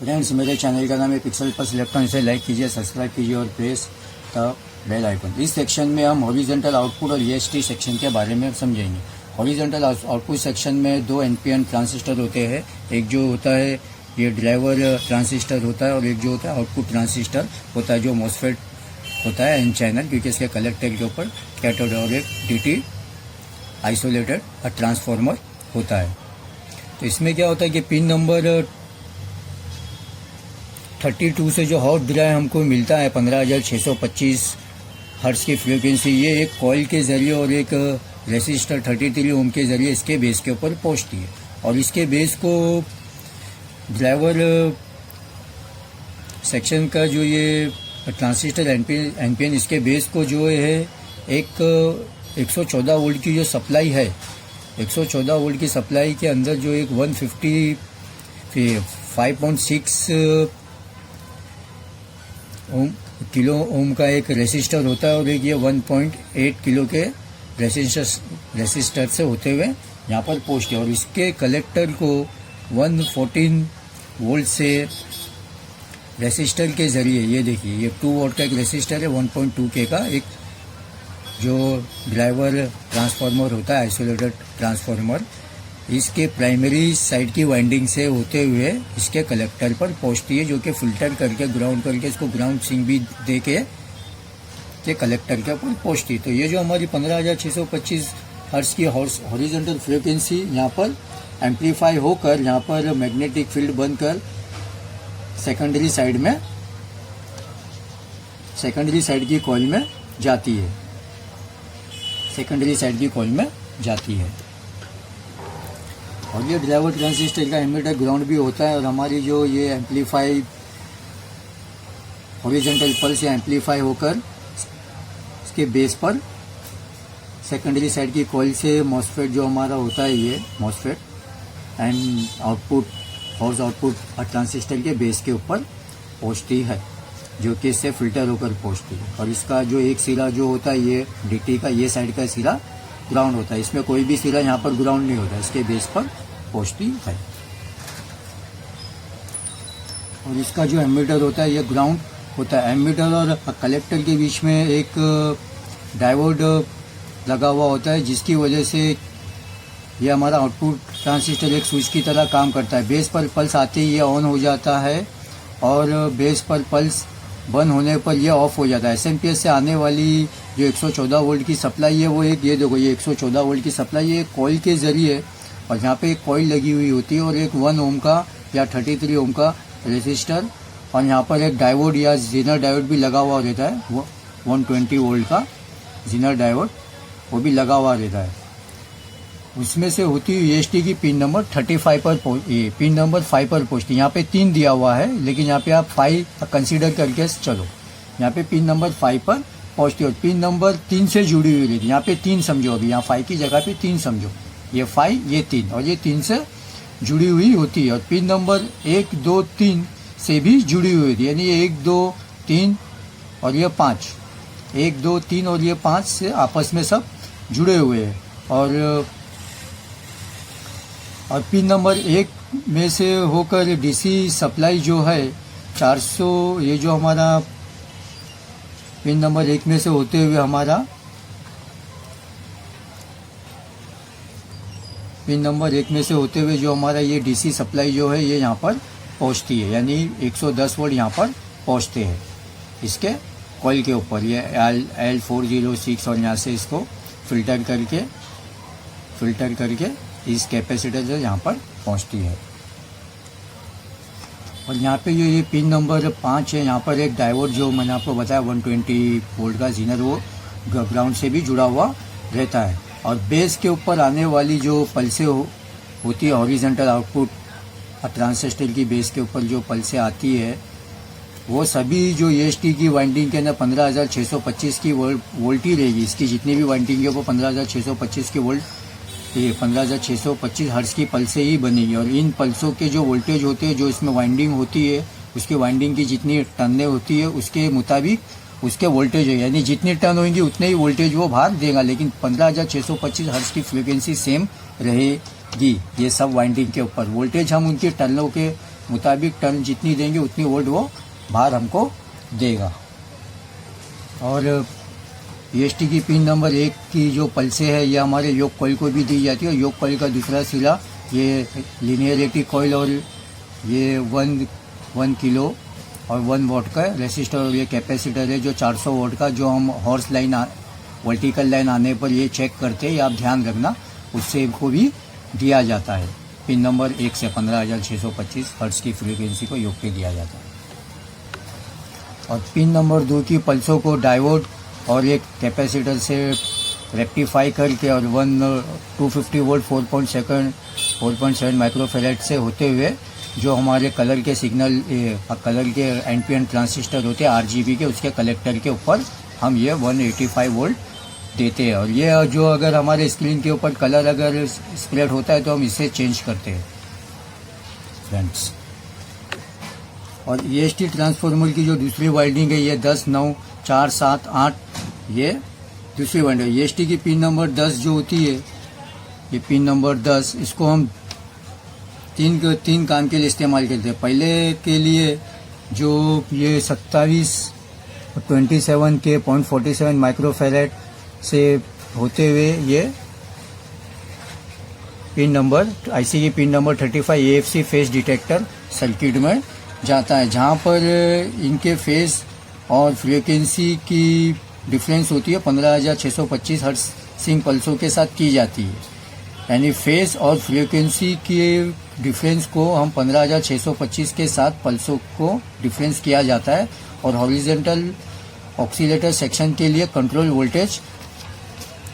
Friends, मेरे channel का नाम है पिक्सल प्लस इलेक्ट्रॉन। इसे लाइक कीजिए, सब्सक्राइब कीजिए और प्रेस द बेल आइकन। इस सेक्शन में हम हॉरिजॉन्टल आउटपुट और ईएसटी सेक्शन के बारे में समझेंगे। हॉरिजॉन्टल आउटपुट सेक्शन में दो एनपीएन ट्रांजिस्टर होते हैं। एक जो होता है ये ड्राइवर ट्रांजिस्टर होता है और एक जो होता है आउटपुट ट्रांजिस्टर होता है जो मॉसफेट होता है एन चैनल, क्योंकि इसके कलेक्टर के ऊपर कैथोड और एक डीटी आइसोलेटेड ट्रांसफार्मर होता है। तो इसमें क्या होता है कि पिन नंबर 32 से जो हॉट ड्राइव हमको मिलता है 15,625 हर्ट्ज की फ्रीक्वेंसी, ये एक कॉइल के जरिए और एक रेसिस्टर 33 ओम के जरिए इसके बेस के ऊपर पहुंचती है। और इसके बेस को ड्राइवर सेक्शन का जो ये ट्रांजिस्टर एनपीएन इसके बेस को जो है एक 114 वोल्ट की जो सप्लाई है, 114 वोल्ट की सप्लाई के अंदर जो एक 5.6 किलो ओम का एक रेसिस्टर होता है और एक ये 1.8 किलो के रेसिस्टर से होते हुए यहाँ पर पहुँचते हैं। और इसके कलेक्टर को 114 वोल्ट से रेसिस्टर के जरिए, ये देखिए ये 2 वोल्ट का एक रेसिस्टर है, 1.2 के का एक जो ड्राइवर ट्रांसफार्मर होता है आइसोलेटेड ट्रांसफार्मर, इसके प्राइमरी साइड की वाइंडिंग से होते हुए इसके कलेक्टर पर पहुंचती है, जो कि फिल्टर करके ग्राउंड करके इसको ग्राउंड सिंक भी दे के कलेक्टर के ऊपर पहुंचती है। तो ये जो हमारी 15,625 हर्ट्ज की हॉरिजॉन्टल फ्रीक्वेंसी यहाँ पर एम्पलीफाई होकर यहाँ पर मैग्नेटिक फील्ड बनकर सेकेंडरी साइड की कॉइल में जाती है, सेकेंडरी साइड की कॉइल में जाती है। और ये ड्राइवर ट्रांजिस्टर का एमिटर ग्राउंड भी होता है। और हमारी जो ये एम्पलीफाई हॉरिजॉन्टल पल्स या एम्पलीफाई होकर इसके बेस पर सेकेंडरी साइड की कॉइल से मॉसफेट जो हमारा होता है, ये MOSFET and horse output transistor के बेस के ऊपर पहुंचती है, जो कि इससे फिल्टर होकर पहुंचती है। और इसका जो एक सिरा जो होता है ये डीटी का, ये साइड का सिरा ग्राउंड होता है। इसमें कोई भी सिरा यहाँ पर ग्राउंड नहीं होता, इसके बेस पर पहुंचती है। और इसका जो एमीटर होता है ये ग्राउंड होता है। एमीटर और कलेक्टर के बीच में एक डायोड लगा हुआ होता है, जिसकी वजह से ये हमारा आउटपुट ट्रांजिस्टर एक स्विच की तरह काम करता है। बेस पर पल्स आते ही ये ऑन हो जाता है और बेस पर पल्स बंद होने पर यह ऑफ हो जाता है। एसएमपीएस से आने वाली जो 114 वोल्ट की सप्लाई है वो एक, ये देखो ये 114 वोल्ट की सप्लाई है कॉइल के जरिए, और यहाँ पे एक कॉइल लगी हुई होती है और एक 1 ओम का या 33 ओम का रेसिस्टर, और यहाँ पर एक डायोड या जीनर डायोड भी लगा हुआ रहता है, वो 120 वोल्ट का जीनर डायोड वो भी लगा हुआ रहता है। उसमें से होती हुई ईएसटी की पिन नंबर 35 पर पिन नंबर 5 पर पहुँचती है। यहाँ पे 3 दिया हुआ है, लेकिन यहाँ पे आप 5 कंसीडर करके चलो। यहाँ पे पिन नंबर 5 पर पहुँचती है और पिन नंबर 3 से जुड़ी हुई रहती है। यहाँ पे 3 समझो, अभी यहाँ 5 की जगह पे 3 समझो, ये 5 ये 3 और ये 3 से जुड़ी हुई होती है। और पिन नंबर 1 2 3 से भी जुड़ी हुई होती है, यानी ये 1 2 3 और ये 5, 1 2 3 और ये 5 से आपस में सब जुड़े हुए हैं। और पिन नंबर 1 में से होकर डीसी सप्लाई जो है 400, ये जो हमारा पिन नंबर 1 में से होते हुए हमारा पिन नंबर 1 में से होते हुए जो हमारा ये डीसी सप्लाई जो है ये यहाँ पर पहुँचती है, यानी 110 वोल्ट यहाँ पर पहुँचते हैं इसके कॉइल के ऊपर, ये L406, और यहाँ से इसको फिल्टर करके इस कैपेसिटर से यहाँ पर पहुँचती है। और यहाँ पे ये पिन नंबर 5 है, यहाँ पर एक डायोड जो मैंने आपको बताया 120 वोल्ट का जीनर, वो ग्राउंड से भी जुड़ा हुआ रहता है। और बेस के ऊपर आने वाली जो पल्सें होती है हॉरिजॉन्टल आउटपुट ट्रांजिस्टर की बेस के ऊपर जो पल्सें आती है, वो सभी जो ईएसटी की वाइंडिंग के अंदर 15,625 की वोल्ट ही रहेगी। इसकी जितनी भी वाइंडिंग है वो 15,625 की वोल्ट, ये 15,625 हर्ट्ज की पल्सें ही बनेगी। और इन पल्सों के जो वोल्टेज होते हैं, जो इसमें वाइंडिंग होती है, उसकी वाइंडिंग की जितनी टर्नें होती है उसके मुताबिक उसके वोल्टेज है, यानी जितनी टर्न होंगी उतने ही वोल्टेज वो बाहर देगा। लेकिन 15,625 हर्ट्ज की फ्रीक्वेंसी सेम रहेगी। ये सब वाइंडिंग के ऊपर वोल्टेज हम उनके टर्नों के मुताबिक टर्न जितनी देंगे उतनी वोल्ट वो बाहर हमको देगा। और EST की पिन नंबर 1 की जो पल्से है ये हमारे योग कॉइल को भी दी जाती है। योग कॉइल का दूसरा सिरा ये लिनियरिटी कॉइल और ये 1 किलो और 1 वॉट का रेसिस्टर और ये कैपेसिटर है जो 400 वोल्ट का, जो हम हॉर्स लाइन वर्टिकल लाइन आने पर ये चेक करते हैं, ये आप ध्यान रखना, उससे को भी दिया जाता है। पिन नंबर 1 से 15,625 हर्ट्ज की फ्रीक्वेंसी को योग पे दिया जाता है। और पिन नंबर 2 की पल्सों को डायोड और एक कैपेसिटर से रेक्टिफाई करके और 250 वोल्ट 4.7 माइक्रोफेरेड से होते हुए जो हमारे कलर के सिग्नल कलर के NPN ट्रांजिस्टर होते हैं RGB के, उसके कलेक्टर के ऊपर हम ये 185 वोल्ट देते हैं। और ये जो अगर हमारे स्क्रीन के ऊपर कलर अगर स्प्रेड होता है तो हम इसे चेंज करते हैं फ्रेंड्स। और EST ट्रांसफार्मर की जो दूसरी वाइंडिंग है ये 10, 9, 4, 7, 8 ये दूसरी वाइंडिंग। EST की पिन नंबर 10 जो होती है, ये पिन नंबर 10, इसको हम तीन काम के लिए इस्तेमाल करते हैं। पहले के लिए जो ये 27 के 0.47 माइक्रोफेरेड से होते हुए ये पिन नंबर IC की pin number 35 AFC face detector circuit में जाता है, जहाँ पर इनके फेस और फ्रीक्वेंसी की डिफरेंस होती है 15,625 हर्ट्ज सिंक पल्सों के साथ की जाती है। यानी फेस और फ्रीक्वेंसी के डिफरेंस को हम 15,625 के साथ पल्सों को डिफरेंस किया जाता है। और हॉरिजॉन्टल ऑक्सीलेटर सेक्शन के लिए कंट्रोल वोल्टेज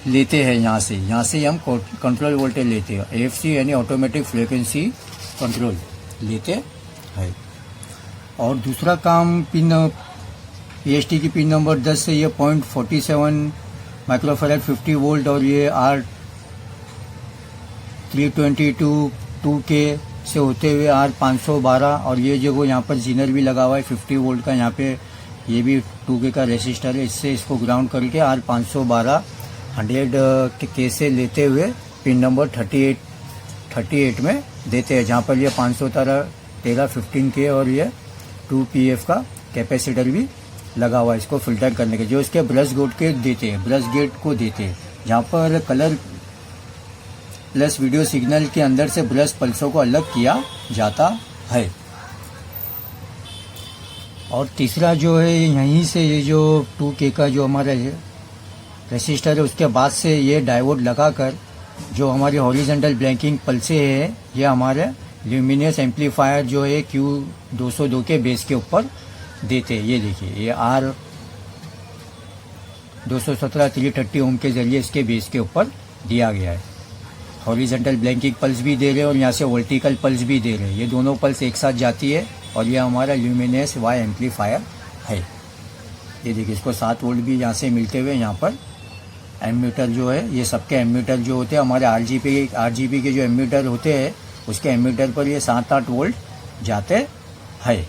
लेते हैं, यहाँ से हम कंट्रोल वोल्टेज लेते हैं, AFC यानी ऑटोमेटिक फ्रीक्वेंसी कंट्रोल लेते हैं। और दूसरा काम पिन EST की पिन नंबर 10 से ये 0.47 माइक्रोफेरेड 50 वोल्ट और ये R322 2K से होते हुए R512 और ये जो यहाँ पर जीनर भी लगा हुआ है 50 वोल्ट का, यहाँ पे ये भी 2K का रेसिस्टर है, इससे इसको ग्राउंड करके R512 100 के से लेते हुए पिन नंबर 38 में देते हैं, जहाँ पर ये 513 15K और ये 2 PF का कैपेसिटर भी लगा हुआ है इसको फिल्टर करने के, जो इसके ब्रश गेट को देते हैं, जहाँ पर कलर प्लस वीडियो सिग्नल के अंदर से ब्रश पल्सों को अलग किया जाता है। और तीसरा जो है यहीं से ये जो 2K का जो हमारा रेसिस्टर है उसके बाद से ये डायोड लगाकर जो हमारी हॉरिजॉन्टल ब्लैंकिंग पल्से है ये हमारे ल्यूमिनियस एम्पलीफायर जो है Q202 के बेस के ऊपर देते हैं। ये देखिए ये R217 330 ओम के जरिए इसके बेस के ऊपर दिया गया है। हॉरिजॉन्टल ब्लैंकिंग पल्स भी दे रहे हैं और यहाँ से वर्टिकल पल्स भी दे रहे हैं, ये दोनों पल्स एक साथ जाती है और ये हमारा ल्यूमिनियस Y एम्पलीफायर है। ये देखिए इसको 7 वोल्ट भी यहाँ से मिलते हुए यहाँ पर एमीटर जो है, ये सबके एमीटर जो होते हैं हमारे RGB के जो एमीटर होते हैं उसके एमीटर पर ये 7-8 वोल्ट जाते हैं।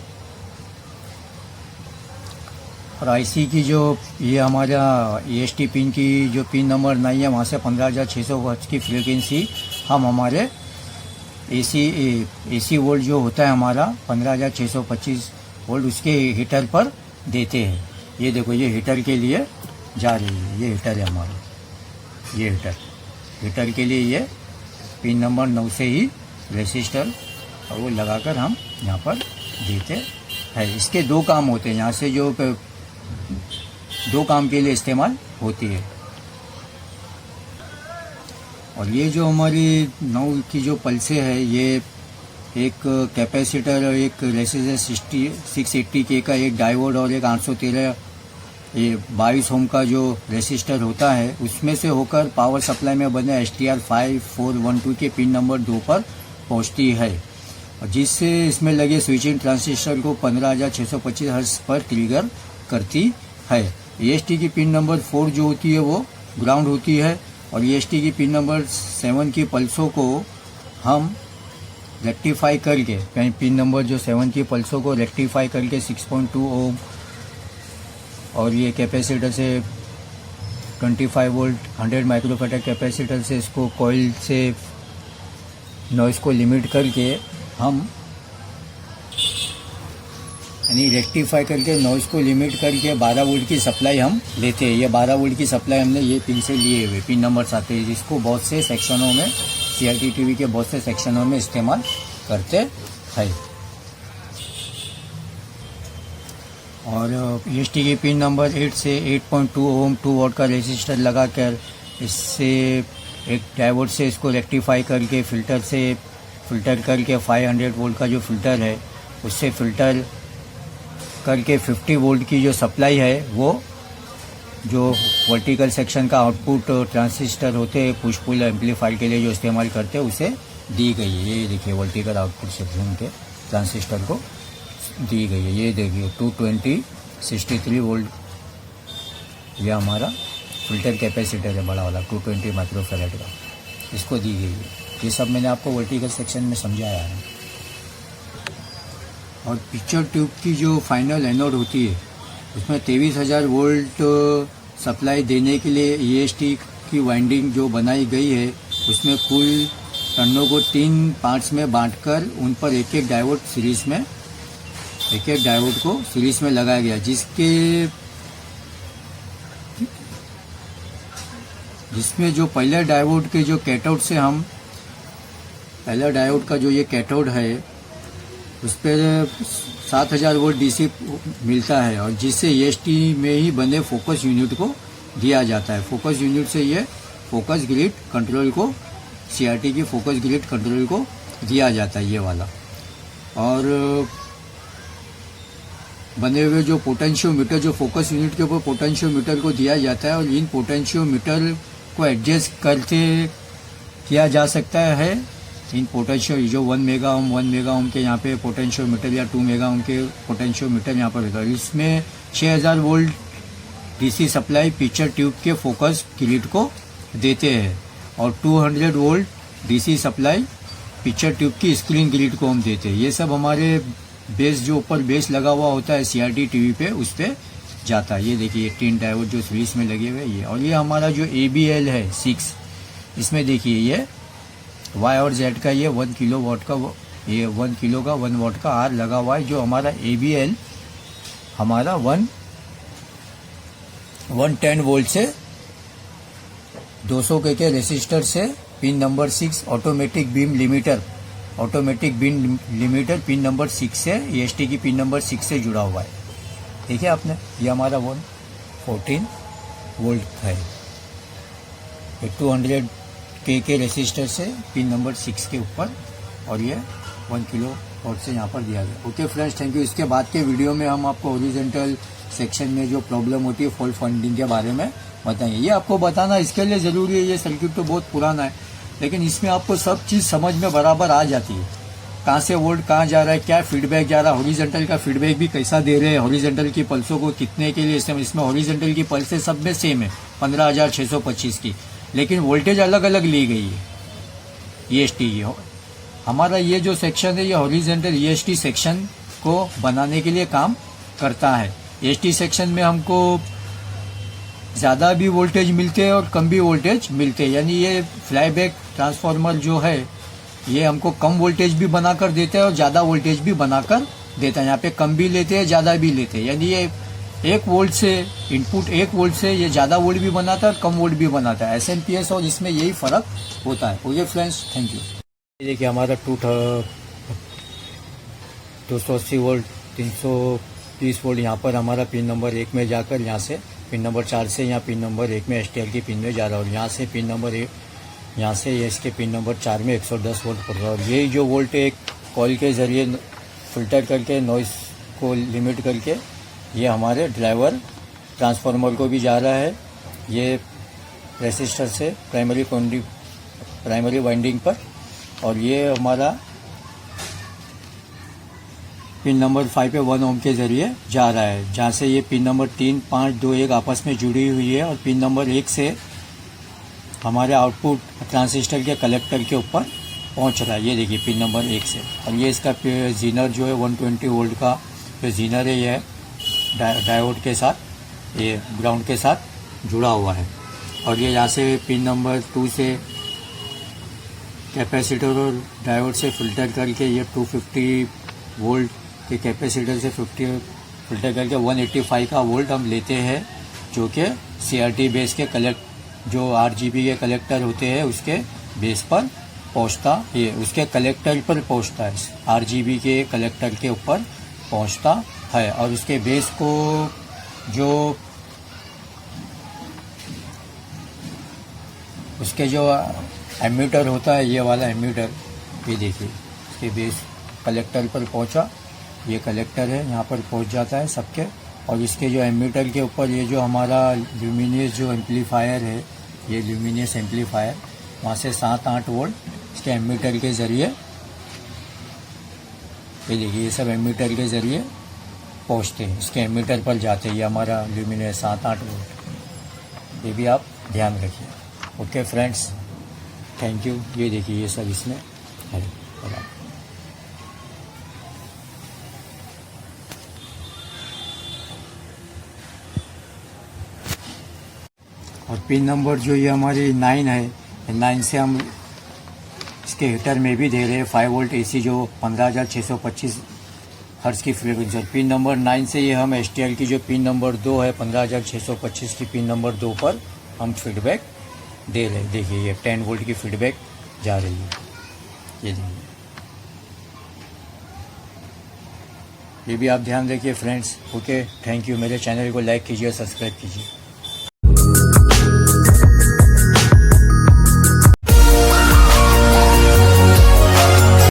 और IC की जो ये हमारा EST पिन की जो पिन नंबर 9 है वहाँ से 15,600 हर्ट्ज की फ्रीक्वेंसी हम हमारे AC वोल्ट जो होता है हमारा 15,625 वोल्ट उसके हीटर पर देते हैं। ये देखो ये हीटर के लिए जा रही है, ये हीटर है हमारा, ये हीटर के लिए ये पिन नंबर 9 से ही रेसिस्टर और वो लगाकर हम यहाँ पर देते हैं। इसके 2 काम होते हैं, यहाँ से जो 2 काम के लिए इस्तेमाल होती है। और ये जो हमारी 9 की जो पल्से है ये एक कैपेसिटर और एक रेसिस्टर 680K का एक डायोड और एक 813 ये 22 ओम का जो रेसिस्टर होता है उसमें से होकर पावर सप्लाई में बने STR 5412 के पिन नंबर 2 पर पहुंचती है, और जिससे इसमें लगे स्विचिंग ट्रांजिस्टर को 15,625 हर्ट्ज पर ट्रिगर करती है। EST की पिन नंबर 4 जो होती है वो ग्राउंड होती है और EST की पिन नंबर 7 की पल्सों को हम रेक्टिफाई करके पिन नंबर जो 7 की पल्सों को रेक्टिफाई करके 6.2 ओम और ये कैपेसिटर से 25 वोल्ट 100 माइक्रोफेरेड कैपेसिटर से इसको कॉइल से नॉइस को लिमिट करके हम यानी रेक्टिफाई करके नॉइज़ को लिमिट करके 12 वोल्ट की सप्लाई हम लेते हैं। ये 12 वोल्ट की सप्लाई हमने ये पिन से लिए हुए, पिन नंबर 7 है, जिसको बहुत से सेक्शनों में CRT TV के बहुत से सेक्शनों में इस्तेमाल करते हैं। और EST की पिन नंबर 8 से 8.2 ओम 2 वॉट का रेसिस्टर लगाकर इससे एक डायोड से इसको रेक्टिफाई करके फिल्टर करके 500 वोल्ट का जो फिल्टर है उससे फिल्टर करके 50 वोल्ट की जो सप्लाई है वो जो वर्टिकल सेक्शन का आउटपुट ट्रांजिस्टर होते हैं पुश पुल एम्पलीफायर के लिए जो इस्तेमाल करते हैं उसे दी गई है। ये देखिए वर्टिकल आउटपुट सेक्शन के ट्रांजिस्टर को दी गई है। ये देखिए 220/63 वोल्ट ये हमारा फिल्टर कैपेसिटर है, बड़ा वाला 220 माइक्रोफैराड का, इसको दी गई है। ये सब मैंने आपको वर्टिकल सेक्शन में समझाया है। और पिक्चर ट्यूब की जो फाइनल एनोड होती है उसमें 23,000 वोल्ट सप्लाई देने के लिए EST की वाइंडिंग जो बनाई गई है उसमें कुल टर्नों को 3 पार्ट्स में बांटकर उन पर एक एक डायोड को सीरीज में लगाया गया, जिसमें जो पहले डायोड के जो कैथोड से हम पहला डायोड का जो ये कैथोड है उस पर 7,000 वोल्ट DC मिलता है और जिससे EST में ही बने फोकस यूनिट को दिया जाता है। फोकस यूनिट से ये फोकस ग्रिड कंट्रोल को CRT की फोकस ग्रिड कंट्रोल को दिया जाता है ये वाला। और बने हुए जो पोटेंशियोमीटर जो फोकस यूनिट के ऊपर पोटेंशियोमीटर को दिया जाता है और इन पोटेंशियोमीटर को एडजस्ट करके किया जा सकता है। इन पोटेंशियो जो 1 मेगा ओम के यहाँ पे पोटेंशियोमीटर या 2 मेगा ओम के पोटेंशियोमीटर यहाँ पर होता है। इसमें 6,000 volt DC supply picture tube के फोकस ग्रिड को देते हैं और 200 volt DC supply picture tube की स्क्रीन ग्रिड को हम देते हैं। ये सब हमारे बेस जो ऊपर बेस लगा हुआ होता है CRT TV पे उस पर जाता है। ये देखिए 3 डायोड जो सीरीज में लगे हुए ये, और ये हमारा जो ABL है 6, इसमें देखिए ये Y और Z का ये 1 किलो वाट का ये 1 किलो का 1 वाट का R लगा हुआ है। जो हमारा ABL हमारा 110 वोल्ट से 200 के रेसिस्टर से pin number 6 automatic beam limiter pin number 6 से EST की पिन नंबर 6 से जुड़ा हुआ है। देखिए आपने ये हमारा 114 वोल्ट है 200 के रेसिस्टर से पिन नंबर 6 के ऊपर और ये 1 किलो वाट से यहाँ पर दिया गया। Okay friends, thank you. इसके बाद के वीडियो में हम आपको हॉरिजॉन्टल सेक्शन में जो प्रॉब्लम होती है फॉल्ट फाइंडिंग के बारे में बताएंगे। ये आपको बताना इसके लिए ज़रूरी है। ये सर्किट तो बहुत पुराना है लेकिन इसमें आपको सब चीज़ समझ में बराबर आ जाती है। कहाँ से वोल्ट कहाँ जा रहा है, क्या फीडबैक जा रहा है, हॉरिजॉन्टल का फीडबैक भी कैसा दे रहे हैं, हॉरिजॉन्टल की पल्सों को कितने के लिए इसमें हॉरिजॉन्टल की पल्सें सब में सेम है 15,625 की, लेकिन वोल्टेज अलग अलग ली गई है EST की। हमारा ये जो सेक्शन है ये हॉरिजॉन्टल EST सेक्शन को बनाने के लिए काम करता है। EST सेक्शन में हमको ज़्यादा भी वोल्टेज मिलते हैं और कम भी वोल्टेज मिलते हैं। यानी ये फ्लाईबैक ट्रांसफार्मर जो है ये हमको कम वोल्टेज भी बनाकर देता है और ज़्यादा वोल्टेज भी बनाकर देता है। यहाँ पे कम भी लेते हैं ज़्यादा भी लेते हैं। यानी ये 1 वोल्ट से इनपुट 1 वोल्ट से ये ज़्यादा वोल्ट भी बनाता है और कम वोल्ट भी बनाता है। SMPS और इसमें यही फ़र्क होता है। Okay friends, thank you. देखिए हमारा 280 वोल्ट 330 वोल्ट यहाँ पर हमारा पिन नंबर 1 में जाकर यहाँ से पिन नंबर 4 से यहाँ पिन नंबर 1 में STL की पिन में जा रहा है और यहाँ से पिन नंबर 1 यहाँ से ये इसके पिन नंबर 4 में 110 वोल्ट पड़ रहा है। और यही जो वोल्ट एक कॉइल के ज़रिए फिल्टर करके नॉइस को लिमिट करके ये हमारे ड्राइवर ट्रांसफार्मर को भी जा रहा है। ये रेसिस्टर से प्राइमरी वाइंडिंग पर, और ये हमारा पिन नंबर 5 पे 1 ओम के ज़रिए जा रहा है, जहाँ से ये पिन नंबर 3, 5, 2, 1 आपस में जुड़ी हुई है और पिन नंबर 1 से हमारे आउटपुट ट्रांजिस्टर के कलेक्टर के ऊपर पहुँच रहा है। ये देखिए पिन नंबर 1 से, और ये इसका जीनर जो है 120 वोल्ट का जो जीनर है ये डायोड के साथ, ये ग्राउंड के साथ जुड़ा हुआ है। और ये यहाँ से पिन नंबर 2 से कैपेसिटर और डायोड से फिल्टर करके ये 250 वोल्ट कि कैपेसिटर से 50 फिल्टर करके 185 का वोल्ट हम लेते हैं, जो कि CRT बेस के जो RGB के कलेक्टर होते हैं उसके बेस पर पहुंचता, ये उसके कलेक्टर पर पहुंचता है, RGB के कलेक्टर के ऊपर पहुंचता है। और उसके बेस को जो उसके जो एमीटर होता है, ये वाला एमीटर, ये देखिए इसके बेस कलेक्टर पर पहुंचा, ये कलेक्टर है, यहाँ पर पहुंच जाता है सबके। और इसके जो एमीटर के ऊपर ये जो हमारा ल्यूमिनियस जो एम्पलीफायर है, ये ल्यूमिनियस एम्पलीफायर, वहाँ से 7-8 वोल्ट इसके एमीटर के ज़रिए, ये देखिए ये सब एमीटर के ज़रिए पहुँचते हैं, इसके एमीटर पर जाते हैं, ये हमारा ल्यूमिनियस 7-8 वोल्ट। ये भी आप ध्यान रखिए। Okay friends, thank you. ये देखिए ये सब इसमें है। और पिन नंबर जो ये हमारी 9 है, 9 से हम इसके हीटर में भी दे रहे हैं 5 वोल्ट AC जो 15,625 हर्ट्ज की फ्रीक्वेंसी। पिन नंबर 9 से ये हम STL की जो पिन नंबर 2 है 15,625 की पिन नंबर 2 पर हम फीडबैक दे रहे हैं। देखिए ये 10 वोल्ट की फीडबैक जा रही है, ये देखिए। ये भी आप ध्यान रखिए फ्रेंड्स। Okay, thank you. मेरे चैनल को लाइक कीजिए, सब्सक्राइब कीजिए।